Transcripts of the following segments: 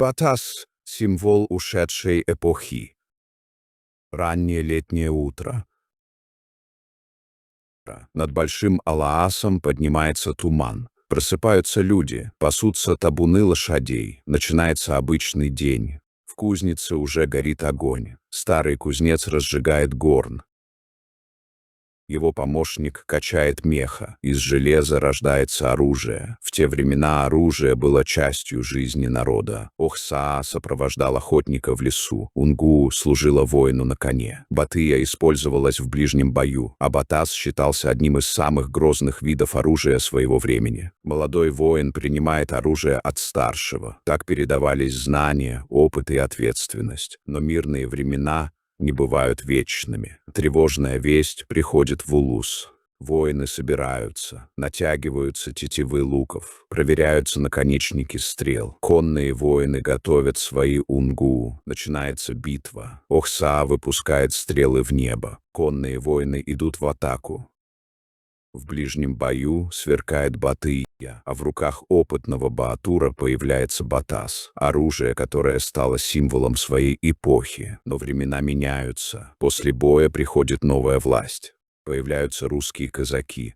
Батас – символ ушедшей эпохи. Раннее летнее утро. Над Большим Алаасом поднимается туман. Просыпаются люди, пасутся табуны лошадей. Начинается обычный день. В кузнице уже горит огонь. Старый кузнец разжигает горн. Его помощник качает меха. Из железа рождается оружие. В те времена оружие было частью жизни народа. Охсаа сопровождал охотника в лесу. Унгу служила воину на коне. Батыя использовалась в ближнем бою, а батас считался одним из самых грозных видов оружия своего времени. Молодой воин принимает оружие от старшего. Так передавались знания, опыт и ответственность. Но мирные времена не бывают вечными. Тревожная весть приходит в Улус. Воины собираются, натягиваются тетивы луков, проверяются наконечники стрел. Конные воины готовят свои унгу. Начинается битва. Охсаа выпускает стрелы в небо. Конные воины идут в атаку. В ближнем бою сверкает Батыя, а в руках опытного Баатура появляется Батас, оружие, которое стало символом своей эпохи. Но времена меняются. После боя приходит новая власть. Появляются русские казаки.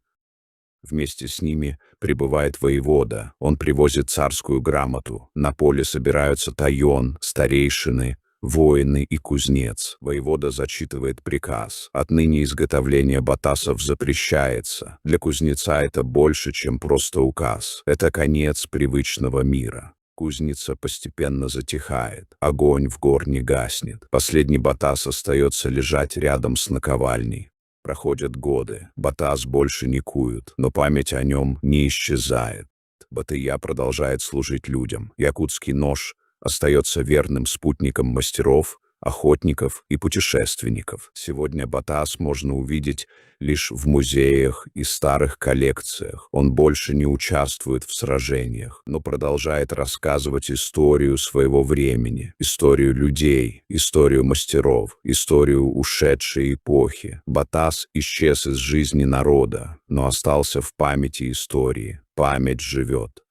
Вместе с ними прибывает воевода. Он привозит царскую грамоту. На поле собираются тайон, старейшины, воины и кузнец. Воевода зачитывает приказ. Отныне изготовление батасов запрещается. Для кузнеца это больше, чем просто указ. Это конец привычного мира. Кузница постепенно затихает. Огонь в горне гаснет. Последний батас остается лежать рядом с наковальней. Проходят годы. Батас больше не куют, но память о нем не исчезает. Батыя продолжает служить людям. Якутский нож остается верным спутником мастеров, охотников и путешественников. Сегодня батас можно увидеть лишь в музеях и старых коллекциях. Он больше не участвует в сражениях, но продолжает рассказывать историю своего времени, историю людей, историю мастеров, историю ушедшей эпохи. Батас исчез из жизни народа, но остался в памяти истории. Память живет.